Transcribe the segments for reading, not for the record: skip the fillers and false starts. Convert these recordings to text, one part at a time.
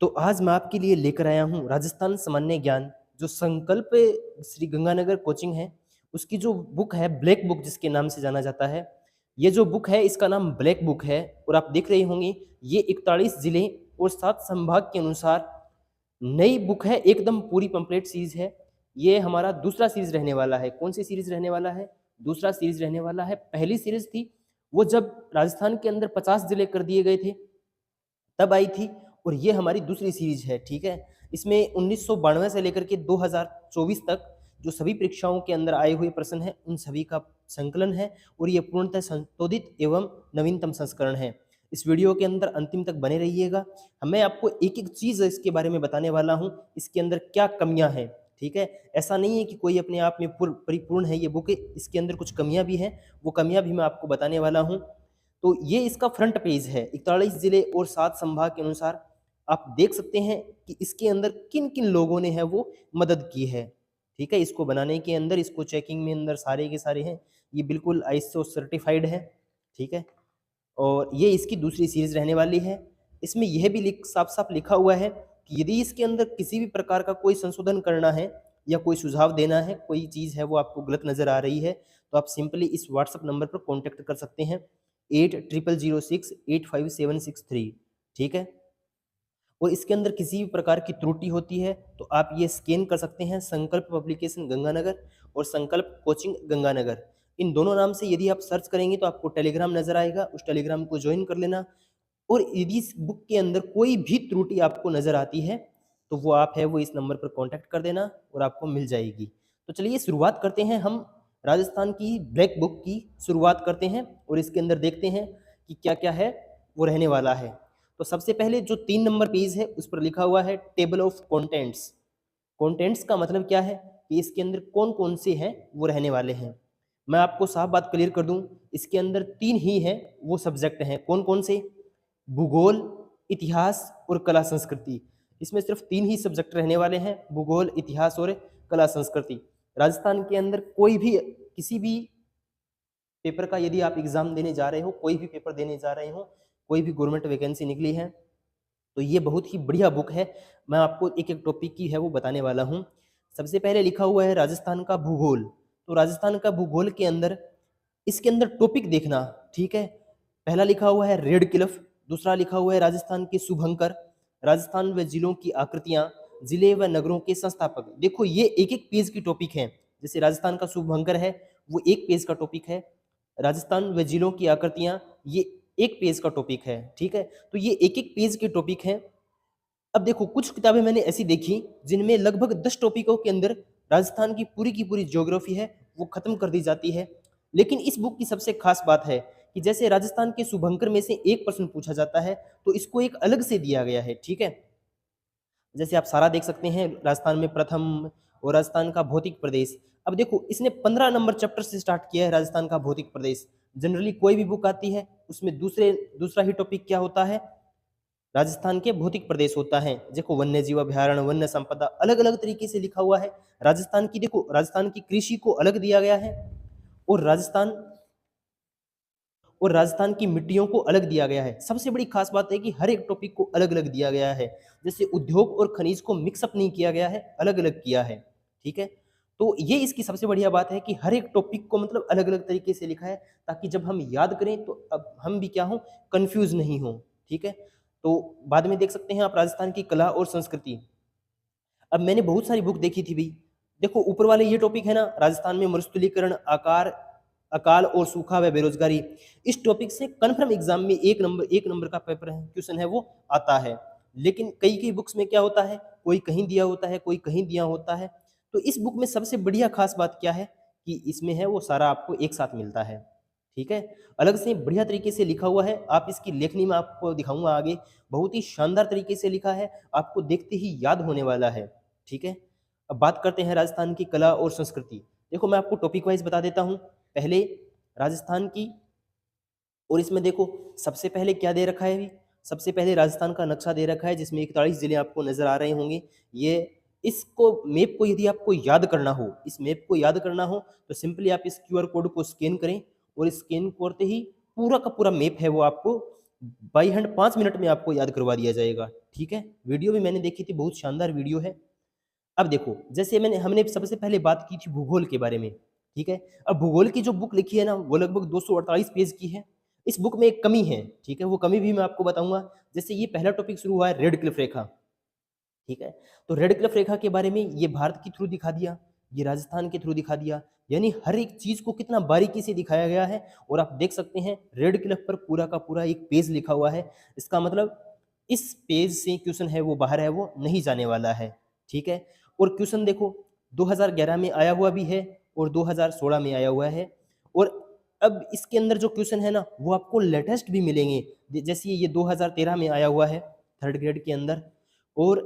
तो आज मैं आपके लिए लेकर आया हूँ राजस्थान सामान्य ज्ञान जो संकल्प श्री गंगानगर कोचिंग है, उसकी जो बुक है ब्लैक बुक जिसके नाम से जाना जाता है। ये जो बुक है इसका नाम ब्लैक बुक है और आप देख रहे होंगे ये 41 जिले और 7 संभाग के अनुसार नई बुक है, एकदम पूरी पंपलेट सीरीज है। ये हमारा दूसरा सीरीज रहने वाला है। कौन सी सीरीज रहने वाला है? दूसरा सीरीज रहने वाला है। पहली सीरीज थी वो जब राजस्थान के अंदर 50 जिले कर दिए गए थे तब आई थी और ये हमारी दूसरी सीरीज है। ठीक है, इसमें 1992 से लेकर के 2024 तक जो सभी परीक्षाओं के अंदर आए हुए प्रश्न हैं उन सभी का संकलन है और ये पूर्णतः संशोधित एवं नवीनतम संस्करण है। इस वीडियो के अंदर अंतिम तक बने रहिएगा। मैं आपको एक एक चीज इसके बारे में बताने वाला हूँ, इसके अंदर क्या कमियां हैं। ठीक है, ऐसा नहीं है कि कोई अपने आप में परिपूर्ण है ये बुक, इसके अंदर कुछ कमियां भी हैं, वो कमियां भी मैं आपको बताने वाला हूँ। तो ये इसका फ्रंट पेज है। 41 जिले और 7 संभाग के अनुसार आप देख सकते हैं कि इसके अंदर किन किन लोगों ने है वो मदद की है। ठीक है, इसको बनाने के अंदर, इसको चेकिंग में अंदर सारे के सारे हैं। ये बिल्कुल आईएसओ सर्टिफाइड है। ठीक है, और ये इसकी दूसरी सीरीज रहने वाली है। इसमें यह भी साफ साफ लिखा हुआ है कि यदि इसके अंदर किसी भी प्रकार का कोई संशोधन करना है या कोई सुझाव देना है, कोई चीज़ है वो आपको गलत नज़र आ रही है, तो आप सिंपली इस व्हाट्सएप नंबर पर कॉन्टैक्ट कर सकते हैं 8006085763। ठीक है, और इसके अंदर किसी भी प्रकार की त्रुटि होती है तो आप ये स्कैन कर सकते हैं संकल्प पब्लिकेशन गंगानगर और संकल्प कोचिंग गंगानगर। इन दोनों नाम से यदि आप सर्च करेंगे तो आपको टेलीग्राम नजर आएगा, उस टेलीग्राम को ज्वाइन कर लेना। और यदि इस बुक के अंदर कोई भी त्रुटि आपको नजर आती है तो वो आप है वो इस नंबर पर कांटेक्ट कर देना और आपको मिल जाएगी। तो चलिए शुरुआत करते हैं, हम राजस्थान की ब्लैक बुक की शुरुआत करते हैं और इसके अंदर देखते हैं कि क्या क्या है वो रहने वाला है। तो सबसे पहले जो 3 नंबर पेज है उस पर लिखा हुआ है टेबल ऑफ कंटेंट्स। कंटेंट्स का मतलब क्या है कि इसके अंदर कौन कौन से हैं वो रहने वाले हैं। मैं आपको साफ बात क्लियर कर दूं, इसके अंदर 3 ही हैं वो सब्जेक्ट हैं। कौन कौन से? भूगोल, इतिहास और कला संस्कृति। इसमें सिर्फ 3 ही सब्जेक्ट रहने वाले हैं, भूगोल, इतिहास और कला संस्कृति। राजस्थान के अंदर कोई भी किसी भी पेपर का यदि आप एग्जाम देने जा रहे हो, कोई भी पेपर देने जा रहे हो, कोई भी गवर्नमेंट वैकेंसी निकली है तो ये बहुत ही बढ़िया बुक है। मैं आपको एक एक टॉपिक की है वो बताने वाला हूँ। सबसे पहले लिखा हुआ है राजस्थान का भूगोल। तो राजस्थान का भूगोल के अंदर इसके अंदर टॉपिक देखना। ठीक है, पहला लिखा हुआ है रेड क्लिफ, दूसरा लिखा हुआ है राजस्थान के शुभंकर, राजस्थान व जिलों की आकृतियां, जिले व नगरों के संस्थापक। देखो ये एक एक पेज की टॉपिक है। जैसे राजस्थान का शुभंकर है वो एक पेज का टॉपिक है, राजस्थान व जिलों की आकृतियां ये एक पेज का टॉपिक है। ठीक है, तो ये एक एक पेज के टॉपिक हैं। अब देखो कुछ किताबें मैंने ऐसी देखी जिनमें लगभग 10 टॉपिकों के अंदर राजस्थान की पूरी ज्योग्राफी है वो खत्म कर दी जाती है। लेकिन इस बुक की सबसे खास बात है कि जैसे राजस्थान के शुभंकर में से एक प्रश्न पूछा जाता है तो इसको एक अलग से दिया गया है। ठीक है, जैसे आप सारा देख सकते हैं राजस्थान में प्रथम और राजस्थान का भौतिक प्रदेश। अब देखो इसने 15 नंबर चैप्टर से स्टार्ट किया है राजस्थान का भौतिक प्रदेश। जनरली कोई भी बुक आती है उसमें दूसरा ही टॉपिक क्या होता है? राजस्थान के भौतिक प्रदेश होता है। देखो वन्य जीव अभ्यारण्य, वन्य संपदा अलग अलग तरीके से लिखा हुआ है। राजस्थान की देखो, राजस्थान की कृषि को अलग दिया गया है और राजस्थान की मिट्टियों को अलग दिया गया है। सबसे बड़ी खास बात है कि हर एक टॉपिक को अलग अलग दिया गया है। जैसे उद्योग और खनिज को मिक्सअप नहीं किया गया है, अलग अलग किया है। ठीक है, तो ये इसकी सबसे बढ़िया बात है कि हर एक टॉपिक को मतलब अलग अलग तरीके से लिखा है ताकि जब हम याद करें तो अब हम भी क्या हो, कंफ्यूज नहीं हो। ठीक है, तो बाद में देख सकते हैं आप राजस्थान की कला और संस्कृति। अब मैंने बहुत सारी बुक देखी थी भाई। देखो ऊपर वाले ये टॉपिक है ना, राजस्थान में मरुस्थलीकरण, अकाल और सूखा व बेरोजगारी। इस टॉपिक से कन्फर्म एग्जाम में एक नंबर का पेपर है, क्वेश्चन है वो आता है। लेकिन कई कई बुक्स में क्या होता है, कोई कहीं दिया होता है, कोई कहीं दिया होता है। तो इस बुक में सबसे बढ़िया खास बात क्या है कि इसमें है वो सारा आपको एक साथ मिलता है। ठीक है, अलग से बढ़िया तरीके से लिखा हुआ है। आप इसकी लेखनी में आपको दिखाऊंगा आगे, बहुत ही शानदार तरीके से लिखा है, आपको देखते ही याद होने वाला है। ठीक है, अब बात करते हैं राजस्थान की कला और संस्कृति। देखो मैं आपको टॉपिक वाइज बता देता हूँ। पहले राजस्थान की, और इसमें देखो सबसे पहले क्या दे रखा है अभी, सबसे पहले राजस्थान का नक्शा दे रखा है जिसमें 41 जिले आपको नजर आ रहे होंगे। ये इसको मैप को यदि आपको याद करना हो, इस मैप को याद करना हो तो सिंपली आप इस क्यूआर कोड को स्कैन करें और स्कैन करते ही पूरा का पूरा मैप है वो आपको बाई हैंड 5 मिनट में आपको याद करवा दिया जाएगा, ठीक है। वीडियो भी मैंने देखी थी, बहुत शानदार वीडियो है। अब देखो, जैसे हमने सबसे पहले बात की थी भूगोल के बारे में, ठीक है। अब भूगोल की जो बुक लिखी है ना, वो लगभग 248 पेज की है। इस बुक में एक कमी है, ठीक है, वो कमी भी मैं आपको बताऊंगा। जैसे ये पहला टॉपिक शुरू हुआ है रेड क्लिफ रेखा, ठीक है। तो रेड क्लिफ रेखा के बारे में ये भारत के थ्रू दिखा दिया, ये राजस्थान के थ्रू दिखा दिया, यानी हर एक चीज को कितना बारीकी से दिखाया गया है। और आप देख सकते हैं रेड क्लिफ पर पूरा का पूरा एक पेज लिखा हुआ है। इसका मतलब इस पेज से क्वेश्चन है वो बाहर है, वो नहीं जाने वाला है, ठीक है। और क्वेश्चन देखो 2011 में आया हुआ भी है और 2016 में आया हुआ है। और अब इसके अंदर जो क्वेश्चन है ना, वो आपको लेटेस्ट भी मिलेंगे। जैसे ये 2013 में आया हुआ है थर्ड ग्रेड के अंदर, और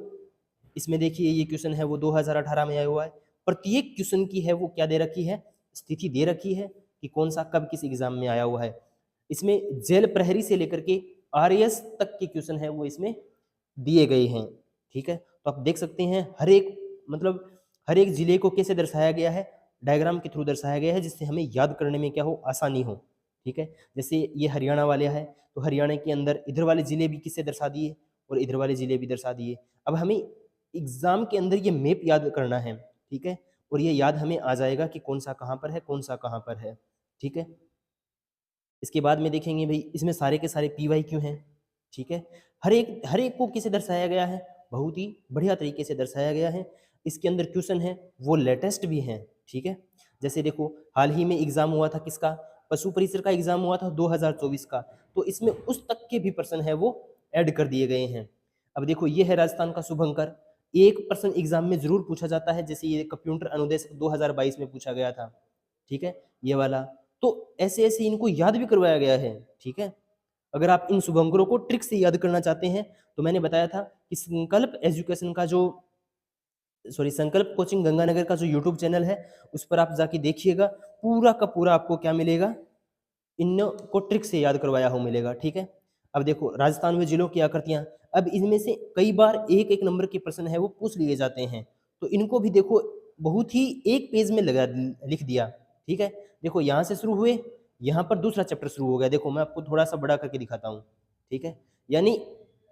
इसमें देखिए ये क्वेश्चन है वो 2018 में आया हुआ है। प्रत्येक क्वेश्चन की है वो क्या दे रखी है, स्थिति दे रखी है कि कौन सा कब किस एग्जाम में आया हुआ है। इसमें जेल प्रहरी से लेकर के आरएएस तक के क्वेश्चन है वो इसमें दिए गए हैं, ठीक है। तो आप देख सकते हैं हर एक मतलब हर एक जिले को कैसे दर्शाया गया है, डायग्राम के थ्रू दर्शाया गया है, जिससे हमें याद करने में क्या हो, आसानी हो, ठीक है। जैसे ये हरियाणा वाले है, तो हरियाणा के अंदर इधर वाले जिले भी किससे दर्शा दिए और इधर वाले जिले भी दर्शा दिए। अब हमें एग्जाम के अंदर ये मैप याद करना है, ठीक है। और ये याद हमें आ जाएगा कि कौन सा कहाँ पर है, कौन सा कहाँ पर है, ठीक है। इसके बाद में देखेंगे भाई इसमें सारे के सारे पी वाई क्यों हैं, ठीक है। हर एक को किसे दर्शाया गया है, बहुत ही बढ़िया तरीके से दर्शाया गया है। इसके अंदर क्वेश्चन है वो लेटेस्ट भी हैं, ठीक है। जैसे देखो हाल ही में एग्जाम हुआ था किसका, पशु परिसर का एग्जाम हुआ था 2024 का, तो इसमें उस तक के भी प्रश्न है वो ऐड कर दिए गए हैं। अब देखो ये है राजस्थान का शुभंकर, एक प्रश्न एग्जाम में जरूर पूछा जाता है, जैसे ये कंप्यूटर अनुदेश 2022 में पूछा गया था, ठीक है, ये वाला। तो ऐसे ऐसे इनको याद भी करवाया गया है, ठीक है। अगर आप इन शुभंकरों को ट्रिक से याद करना चाहते हैं तो मैंने बताया था कि संकल्प एजुकेशन का जो संकल्प कोचिंग गंगानगर का जो यूट्यूब चैनल है, उस पर आप जाके देखिएगा, पूरा का पूरा आपको क्या मिलेगा, इनको ट्रिक से याद करवाया हो मिलेगा, ठीक है। अब देखो राजस्थान में जिलों की आकृतियां, अब इनमें से कई बार एक एक नंबर के प्रश्न है वो पूछ लिए जाते हैं, तो इनको भी देखो बहुत ही एक पेज में लगा लिख दिया, ठीक है। देखो यहाँ से शुरू हुए, यहाँ पर दूसरा चैप्टर शुरू हो गया। देखो मैं आपको थोड़ा सा बड़ा करके दिखाता हूँ, ठीक है। यानी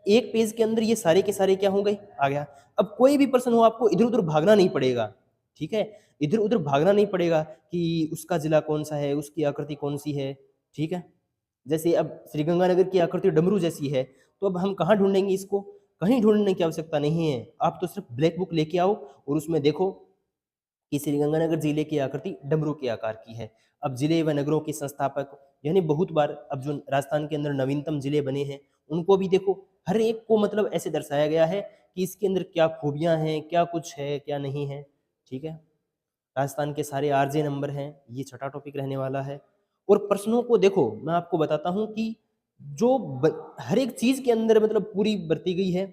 एक पेज के अंदर ये सारे के सारे क्या हो गए, आ गया। अब कोई भी प्रश्न हो आपको इधर उधर भागना नहीं पड़ेगा, ठीक है। इधर उधर भागना नहीं पड़ेगा कि उसका जिला कौन सा है, उसकी आकृति कौन सी है, ठीक है। जैसे अब श्रीगंगानगर की आकृति डमरू जैसी है, तो अब हम कहाँ ढूंढेंगे इसको, कहीं ढूंढने की आवश्यकता नहीं है। आप तो सिर्फ ब्लैक बुक लेके आओ और उसमें देखो कि श्रीगंगानगर जिले की आकृति डमरू के आकार की है। अब जिले व नगरों के संस्थापक, यानी बहुत बार अब जो राजस्थान के अंदर नवीनतम जिले बने हैं उनको भी देखो, हर एक को मतलब ऐसे दर्शाया गया है कि इसके अंदर क्या खूबियां हैं, क्या कुछ है, क्या नहीं है, ठीक है। राजस्थान के सारे आरजे नंबर हैं, ये छठा टॉपिक रहने वाला है। और प्रश्नों को देखो मैं आपको बताता हूँ कि जो हर एक चीज के अंदर मतलब पूरी बरती गई है।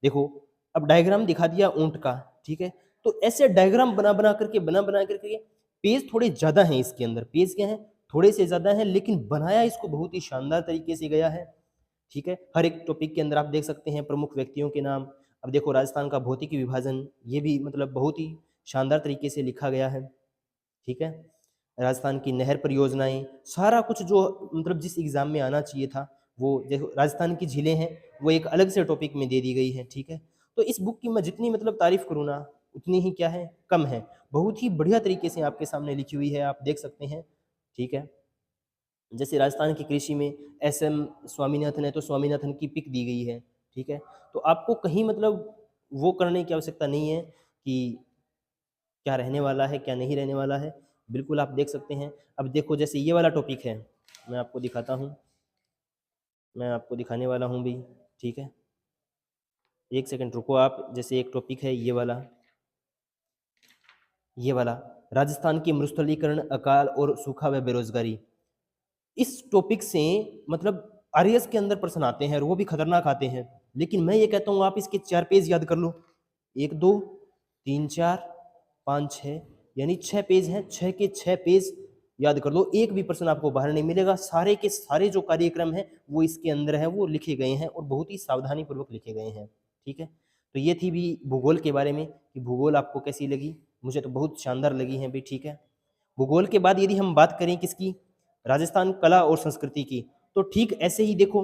देखो अब डायग्राम दिखा दिया ऊंट का, ठीक है। तो ऐसे डायग्राम बना बना करके पेज थोड़े ज्यादा हैं इसके अंदर, पेज क्या है, थोड़े से ज्यादा हैं, लेकिन बनाया इसको बहुत ही शानदार तरीके से गया है, ठीक है। हर एक टॉपिक के अंदर आप देख सकते हैं प्रमुख व्यक्तियों के नाम। अब देखो राजस्थान का भौतिक विभाजन, ये भी मतलब बहुत ही शानदार तरीके से लिखा गया है, ठीक है। राजस्थान की नहर परियोजनाएं, सारा कुछ जो मतलब जिस एग्जाम में आना चाहिए था, वो देखो राजस्थान की झीलें हैं वो एक अलग से टॉपिक में दे दी गई है, ठीक है। तो इस बुक की मैं जितनी मतलब तारीफ करूँ ना उतनी ही क्या है, कम है। बहुत ही बढ़िया तरीके से आपके सामने लिखी हुई है, आप देख सकते हैं, ठीक है। जैसे राजस्थान की कृषि में एसएम स्वामीनाथन है, तो स्वामीनाथन की पिक दी गई है, ठीक है। तो आपको कहीं मतलब वो करने की आवश्यकता नहीं है कि क्या रहने वाला है क्या नहीं रहने वाला है, बिल्कुल आप देख सकते हैं। अब देखो जैसे ये वाला टॉपिक है, मैं आपको दिखाता हूँ, मैं आपको दिखाने वाला हूँ भी, ठीक है। एक सेकंड रुको आप। जैसे एक टॉपिक है ये वाला राजस्थान की मरुस्थलीकरण, अकाल और सूखा व बेरोजगारी। इस टॉपिक से मतलब आरएएस के अंदर प्रश्न आते हैं और वो भी खतरनाक आते हैं, लेकिन मैं ये कहता हूँ आप इसके 4 पेज याद कर लो, 1 2 3 4 5 6, यानी 6 पेज हैं, 6 के 6 पेज याद कर लो, एक भी प्रश्न आपको बाहर नहीं मिलेगा। सारे के सारे जो कार्यक्रम है वो इसके अंदर है, वो लिखे गए हैं और बहुत ही सावधानी पूर्वक लिखे गए हैं, ठीक है। तो ये थी भी भूगोल के बारे में कि भूगोल आपको कैसी लगी, मुझे तो बहुत शानदार लगी है भी, ठीक है। भूगोल के बाद यदि हम बात करें किसकी, राजस्थान कला और संस्कृति की, तो ठीक ऐसे ही देखो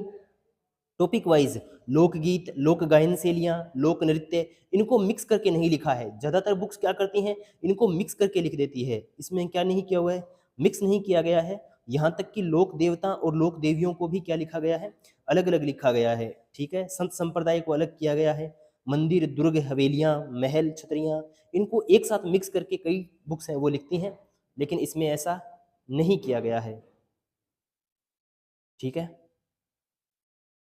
टॉपिक वाइज लोकगीत, लोक गायन शैलियाँ, लोक नृत्य, इनको मिक्स करके नहीं लिखा है। ज़्यादातर बुक्स क्या करती हैं, इनको मिक्स करके लिख देती है। इसमें क्या नहीं किया हुआ है, मिक्स नहीं किया गया है। यहाँ तक कि लोक देवता और लोक देवियों को भी क्या लिखा गया है, अलग-अलग लिखा गया है, ठीक है। संत संप्रदाय को अलग किया गया है। मंदिर, दुर्ग, हवेलियाँ, महल, छतरियाँ, इनको एक साथ मिक्स करके कई बुक्स हैं वो लिखती हैं, लेकिन इसमें ऐसा नहीं किया गया है, ठीक है।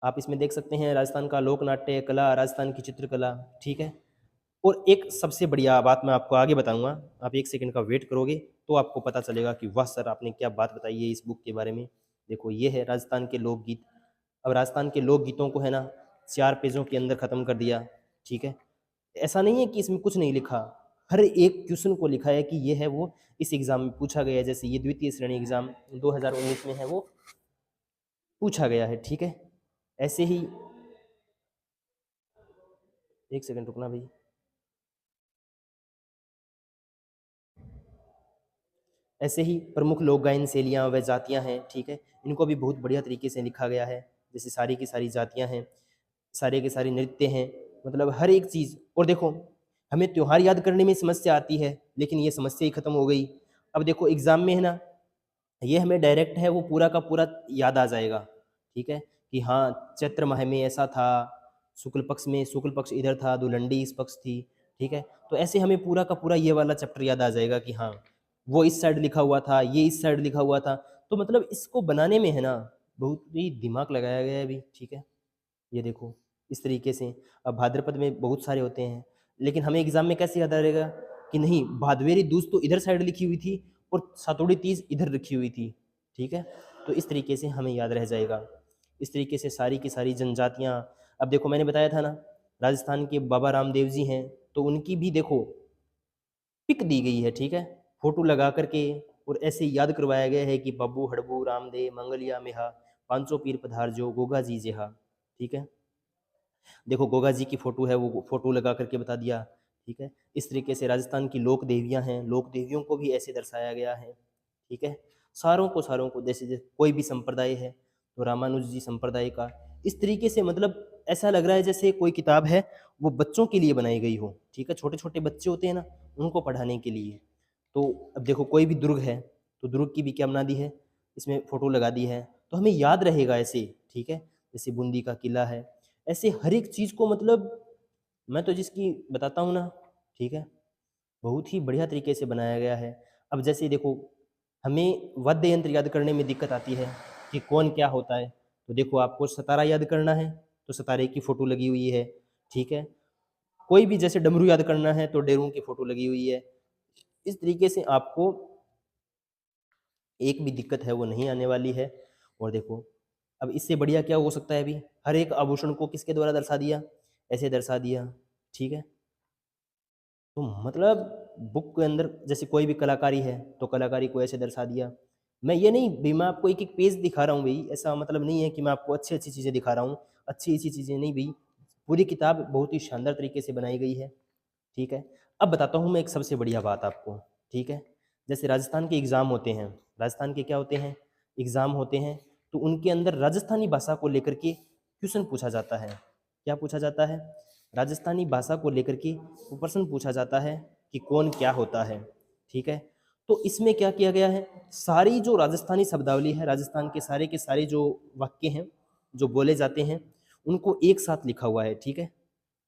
आप इसमें देख सकते हैं राजस्थान का लोक नाट्य कला, राजस्थान की चित्रकला, ठीक है। और एक सबसे बढ़िया बात मैं आपको आगे बताऊंगा, आप एक सेकंड का वेट करोगे तो आपको पता चलेगा कि वाह सर आपने क्या बात बताई है इस बुक के बारे में। देखो ये है राजस्थान के लोकगीत। अब राजस्थान के लोकगीतों को है ना 4 पेजों के अंदर ख़त्म कर दिया, ठीक है। ऐसा नहीं है कि इसमें कुछ नहीं लिखा, हर एक क्वेश्चन को लिखा है कि ये है वो इस एग्ज़ाम में पूछा गया है। जैसे ये द्वितीय श्रेणी एग्ज़ाम 2019 में है वो पूछा गया है, ठीक है। ऐसे ही एक सेकंड रुकना भाई। ऐसे ही प्रमुख लोक गायन शैलियाँ व जातियाँ हैं, ठीक है। इनको भी बहुत बढ़िया तरीके से लिखा गया है। जैसे सारी की सारी जातियाँ हैं, सारे के सारे नृत्य हैं, मतलब हर एक चीज़। और देखो हमें त्योहार याद करने में समस्या आती है, लेकिन ये समस्या ही खत्म हो गई। अब देखो एग्ज़ाम में है ना, ये हमें डायरेक्ट है वो पूरा का पूरा याद आ जाएगा, ठीक है। कि हाँ चैत्र माह में ऐसा था, शुक्ल पक्ष इधर था, धुलंडी इस पक्ष थी, ठीक है। तो ऐसे हमें पूरा का पूरा ये वाला चैप्टर याद आ जाएगा कि हाँ वो इस साइड लिखा हुआ था, ये इस साइड लिखा हुआ था। तो मतलब इसको बनाने में है ना बहुत ही दिमाग लगाया गया है अभी, ठीक है। ये देखो इस तरीके से। अब भाद्रपद में बहुत सारे होते हैं, लेकिन हमें एग्जाम में कैसे याद आ रहेगा कि नहीं भादवेरी दूज तो इधर साइड लिखी हुई थी और सातोड़ी तीज इधर लिखी हुई थी, ठीक है। तो इस तरीके से हमें याद रह जाएगा। इस तरीके से सारी की सारी जनजातियाँ। अब देखो मैंने बताया था ना राजस्थान के बाबा रामदेव जी हैं, तो उनकी भी देखो पिक दी गई है, ठीक है, फोटो लगा करके। और ऐसे याद करवाया गया है कि बब्बू हड़बू रामदेव मंगलिया मेहा पांचों पीर पधार जो गोगा जी जेहा, ठीक है। देखो गोगा जी की फोटो है वो फोटो लगा करके बता दिया, ठीक है। इस तरीके से राजस्थान की लोक देवियाँ हैं, लोक देवियों को भी ऐसे दर्शाया गया है, ठीक है। सारों को जैसे जैसे कोई भी संप्रदाय है तो रामानुज जी संप्रदाय का इस तरीके से, मतलब ऐसा लग रहा है जैसे कोई किताब है वो बच्चों के लिए बनाई गई हो, ठीक है। छोटे छोटे बच्चे होते हैं ना उनको पढ़ाने के लिए। तो अब देखो कोई भी दुर्ग है तो दुर्ग की भी क्या बना दी है, इसमें फोटो लगा दी है, तो हमें याद रहेगा ऐसे, ठीक है। जैसे बूंदी का किला है, ऐसे हर एक चीज़ को, मतलब मैं तो जिसकी बताता हूँ ना, ठीक है, बहुत ही बढ़िया तरीके से बनाया गया है। अब जैसे देखो हमें वाद्य यंत्र याद करने में दिक्कत आती है कि कौन क्या होता है, तो देखो आपको सतारा याद करना है तो सतारे की फ़ोटो लगी हुई है, ठीक है। कोई भी जैसे डमरू याद करना है तो डेरू की फ़ोटो लगी हुई है। इस तरीके से आपको एक भी दिक्कत है वो नहीं आने वाली है। और देखो अब इससे बढ़िया क्या हो सकता है अभी, हर एक आभूषण को किसके द्वारा दर्शा दिया, ऐसे दर्शा दिया, ठीक है। तो मतलब बुक के अंदर जैसे कोई भी कलाकारी है तो कलाकारी को ऐसे दर्शा दिया। मैं ये नहीं भाई मैं आपको एक एक पेज दिखा रहा हूँ भाई, ऐसा मतलब नहीं है कि मैं आपको अच्छी अच्छी चीज़ें दिखा रहा हूँ, अच्छी अच्छी चीज़ें नहीं भाई। पूरी किताब बहुत ही शानदार तरीके से बनाई गई है, ठीक है। अब बताता हूँ मैं एक सबसे बढ़िया बात आपको, ठीक है। जैसे राजस्थान के एग्ज़ाम होते हैं, राजस्थान के क्या होते हैं, एग्ज़ाम होते हैं, तो उनके अंदर राजस्थानी भाषा को लेकर के क्वेश्चन पूछा जाता है। क्या पूछा जाता है, राजस्थानी भाषा को लेकर के वो प्रश्न पूछा जाता है कि कौन क्या होता है, ठीक है। तो इसमें क्या किया गया है, सारी जो राजस्थानी शब्दावली है, राजस्थान के सारे जो वाक्य हैं जो बोले जाते हैं उनको एक साथ लिखा हुआ है, ठीक है।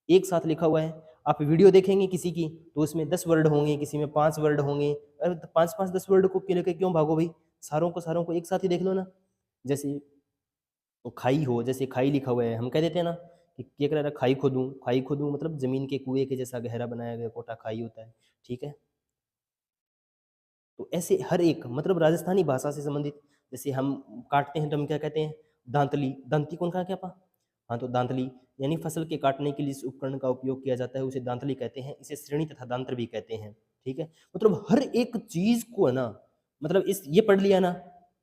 एक साथ लिखा हुआ है। आप वीडियो देखेंगे किसी की तो उसमें 10 वर्ड होंगे, किसी में 5 वर्ड होंगे। अरे 5-5 10 वर्ड को लेकर क्यों भागो भाई, सारों को एक साथ ही देख लो ना। जैसे खाई हो, जैसे खाई लिखा हुआ है, हम कह देते हैं ना कि क्या कह रहा है, खाई खोदूं मतलब जमीन के कुएं के जैसा गहरा बनाया गया कोटा खाई होता है, ठीक है। तो ऐसे हर एक मतलब राजस्थानी भाषा से संबंधित, जैसे हम काटते हैं तो हम क्या कहते हैं, दांतली, दांती कौन कहा क्या पा, हाँ तो दांतली यानी फसल के काटने के लिए इस उपकरण का उपयोग किया जाता है उसे दांतली कहते हैं, इसे श्रेणी तथा दांत्र भी कहते हैं, ठीक है। मतलब हर एक चीज को है ना, मतलब इस ये पढ़ लिया ना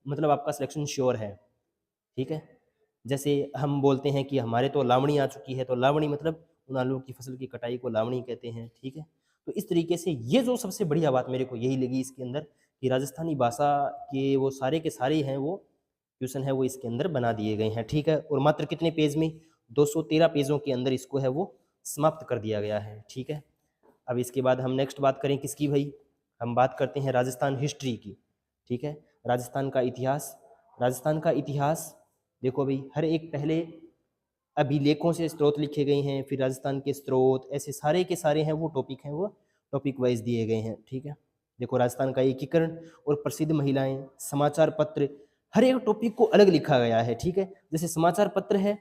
मतलब आपका सिलेक्शन श्योर है, ठीक है। जैसे हम बोलते हैं कि हमारे तो लावणी आ चुकी है, तो लावणी मतलब उन आलू की फसल की कटाई को लावणी कहते हैं, ठीक है। तो इस तरीके से ये जो सबसे बढ़िया बात मेरे को यही लगी इसके अंदर कि राजस्थानी भाषा के वो सारे के सारे हैं वो क्वेश्चन है वो इसके अंदर बना दिए गए हैं, ठीक है। और मात्र कितने पेज में, 213 पेजों के अंदर इसको है वो समाप्त कर दिया गया है, ठीक है। अब इसके बाद हम नेक्स्ट बात करें किसकी भाई, हम बात करते हैं राजस्थान हिस्ट्री की, ठीक है। राजस्थान का इतिहास, राजस्थान का इतिहास देखो भाई, हर एक पहले अभिलेखों से स्रोत लिखे गए हैं, फिर राजस्थान के स्रोत, ऐसे सारे के सारे हैं वो टॉपिक हैं, वो टॉपिक वाइज दिए गए हैं, ठीक है। देखो राजस्थान का एकीकरण और प्रसिद्ध महिलाएं, समाचार पत्र, हर एक टॉपिक को अलग लिखा गया है, ठीक है। जैसे समाचार पत्र है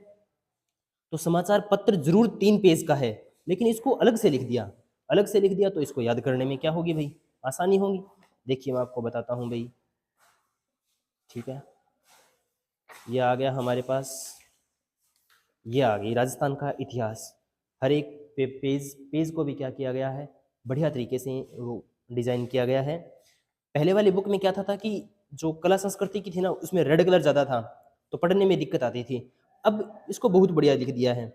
तो समाचार पत्र जरूर 3 पेज का है, लेकिन इसको अलग से लिख दिया, अलग से लिख दिया तो इसको याद करने में क्या होगी भाई, आसानी होगी। देखिए मैं आपको बताता हूँ भाई, ठीक है। ये आ गया हमारे पास, ये आ गई राजस्थान का इतिहास। हर एक पेज को भी क्या किया गया है, बढ़िया तरीके से वो डिजाइन किया गया है। पहले वाली बुक में क्या था कि जो कला संस्कृति की थी ना, उसमें रेड कलर ज़्यादा था तो पढ़ने में दिक्कत आती थी। अब इसको बहुत बढ़िया लिख दिया है।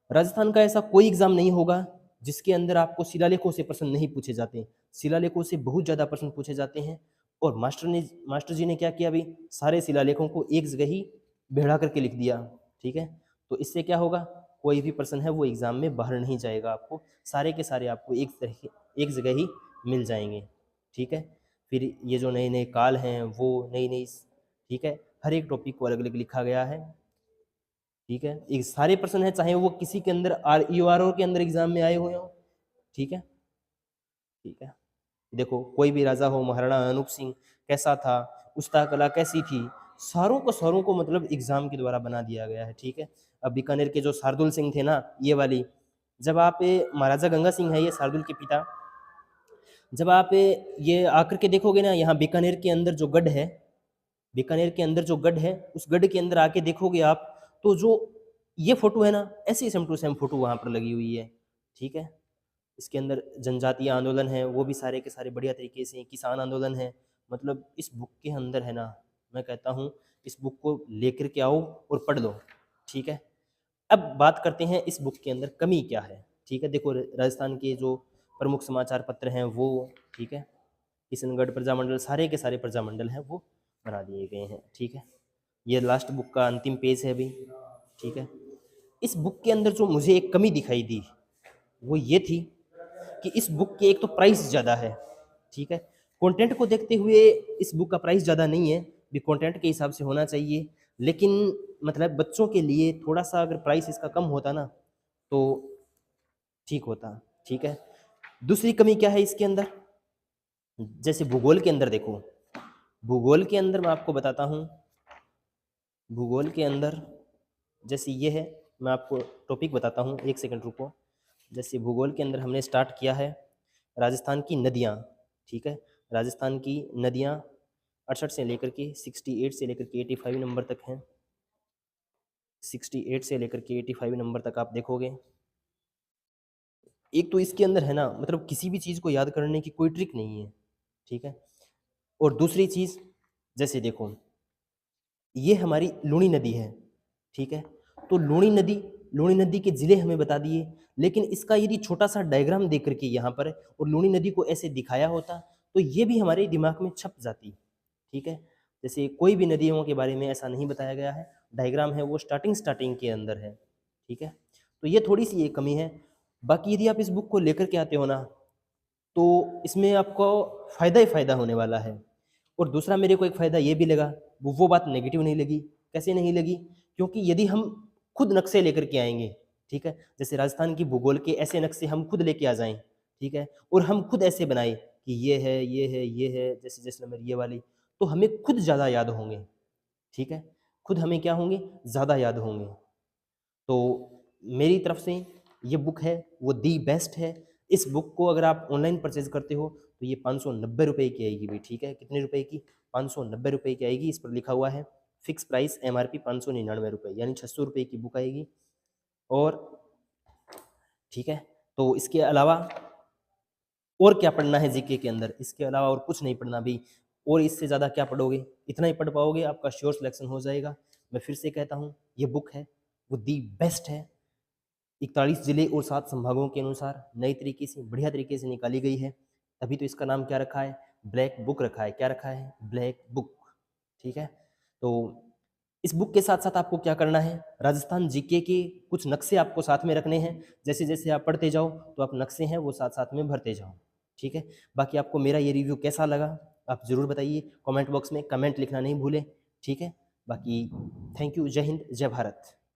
राजस्थान का ऐसा कोई एग्जाम नहीं होगा जिसके अंदर आपको शिलालेखों से प्रश्न नहीं पूछे जाते, शिलालेखों से बहुत ज़्यादा प्रश्न पूछे जाते हैं। और मास्टर जी ने क्या किया भाई, सारे शिलालेखों को एक जगह ही भेड़ा करके लिख दिया, ठीक है। तो इससे क्या होगा, कोई भी प्रश्न है वो एग्जाम में बाहर नहीं जाएगा, आपको सारे के सारे आपको एक जगह ही मिल जाएंगे, ठीक है। फिर ये जो नए नए काल हैं वो नई नई, ठीक है, हर एक टॉपिक को अलग अलग लिखा गया है, ठीक है। ये सारे प्रश्न है, चाहे वो किसी के अंदर RURO के अंदर एग्जाम में आए हुए हो, ठीक है, ठीक है। देखो कोई भी राजा हो, महाराणा अनूप सिंह कैसा था, उसका कला कैसी थी, सारों को मतलब एग्जाम के द्वारा बना दिया गया है, ठीक है। अब बीकानेर के जो शार्दुल सिंह थे ना, ये वाली, जब आप महाराजा गंगा सिंह है ये शार्दुल के पिता, जब आप ये आकर के देखोगे ना, यहाँ बीकानेर के अंदर जो गढ़ है, बीकानेर के अंदर जो गढ़ है, उस गढ़ के अंदर आके देखोगे आप, तो जो ये फोटो है ना, ऐसी सेम टू सेम फोटो वहाँ पर लगी हुई है, ठीक है। इसके अंदर जनजातीय आंदोलन है वो भी सारे के सारे बढ़िया तरीके से, किसान आंदोलन है, मतलब इस बुक के अंदर है ना, मैं कहता हूँ इस बुक को लेकर के आओ और पढ़ लो, ठीक है। अब बात करते हैं इस बुक के अंदर कमी क्या है, ठीक है। देखो राजस्थान के जो प्रमुख समाचार पत्र हैं वो, ठीक है, किशनगढ़ प्रजामंडल, सारे के सारे प्रजामंडल हैं वो बना दिए गए हैं, ठीक है। ये लास्ट बुक का अंतिम पेज है अभी, ठीक है। इस बुक के अंदर जो मुझे एक कमी दिखाई दी वो ये थी कि इस बुक की एक तो प्राइस ज़्यादा है, ठीक है। कंटेंट को देखते हुए इस बुक का प्राइस ज़्यादा नहीं है, भी कंटेंट के हिसाब से होना चाहिए, लेकिन मतलब बच्चों के लिए थोड़ा सा अगर प्राइस इसका कम होता ना तो ठीक होता, ठीक है। दूसरी कमी क्या है इसके अंदर, जैसे भूगोल के अंदर देखो, भूगोल के अंदर मैं आपको बताता हूँ, भूगोल के अंदर जैसे ये है, मैं आपको टॉपिक बताता हूँ, एक सेकंड रुको। जैसे भूगोल के अंदर हमने स्टार्ट किया है राजस्थान की नदियाँ, ठीक है। राजस्थान की नदियाँ 68 से लेकर के 68 से लेकर के 85 नंबर तक हैं, 68 से लेकर के 85 नंबर तक आप देखोगे। एक तो इसके अंदर है ना, मतलब किसी भी चीज़ को याद करने की कोई ट्रिक नहीं है, ठीक है। और दूसरी चीज़, जैसे देखो ये हमारी लूणी नदी है, ठीक है। तो लूणी नदी के ज़िले हमें बता दिए, लेकिन इसका यदि छोटा सा डायग्राम देख करके यहाँ पर और लूणी नदी को ऐसे दिखाया होता तो ये भी हमारे दिमाग में छप जाती, ठीक है। जैसे कोई भी नदियों के बारे में ऐसा नहीं बताया गया है, डायग्राम है वो स्टार्टिंग के अंदर है, ठीक है। तो ये थोड़ी सी ये कमी है। बाकी यदि आप इस बुक को लेकर के आते हो ना तो इसमें आपको फ़ायदा ही फ़ायदा होने वाला है। और दूसरा मेरे को एक फ़ायदा ये भी लगा, वो बात नेगेटिव नहीं लगी। कैसे नहीं लगी? क्योंकि यदि हम खुद नक्शे लेकर के आएँगे, ठीक है? जैसे राजस्थान की भूगोल के ऐसे नक्शे हम खुद लेके आ जाएँ, ठीक है? और हम खुद ऐसे बनाएँ कि ये है, ये है, ये है, जैसे जैसलमेर ये वाली, तो हमें खुद ज़्यादा याद होंगे, ठीक है? खुद हमें क्या होंगे? ज़्यादा याद होंगे। तो मेरी तरफ से ये बुक है वो दी बेस्ट है। इस बुक को अगर आप ऑनलाइन परचेज़ करते हो तो ये 590 रुपये की आएगी भाई, ठीक है। कितने रुपए की? 590 रुपये की आएगी। इस पर लिखा हुआ है फिक्स प्राइस MRP 599 रुपये, यानी 600 रुपये की बुक आएगी। और ठीक है, तो इसके अलावा और क्या पढ़ना है जीके के अंदर? इसके अलावा और कुछ नहीं पढ़ना भी, और इससे ज़्यादा क्या पढ़ोगे? इतना ही पढ़ पाओगे, आपका श्योर सिलेक्शन हो जाएगा। मैं फिर से कहता हूँ ये बुक है वो दी बेस्ट है। 41 जिले और 7 संभागों के अनुसार नई तरीके से, बढ़िया तरीके से निकाली गई है। तभी तो इसका नाम क्या रखा है? ब्लैक बुक रखा है। क्या रखा है? ब्लैक बुक, ठीक है। तो इस बुक के साथ साथ आपको क्या करना है, राजस्थान जीके के कुछ नक्शे आपको साथ में रखने हैं। जैसे जैसे आप पढ़ते जाओ तो आप नक्शे हैं वो साथ साथ में भरते जाओ, ठीक है। बाकी आपको मेरा ये रिव्यू कैसा लगा आप ज़रूर बताइए, कमेंट बॉक्स में कमेंट लिखना नहीं भूलें, ठीक है। बाकी थैंक यू, जय हिंद, जय भारत।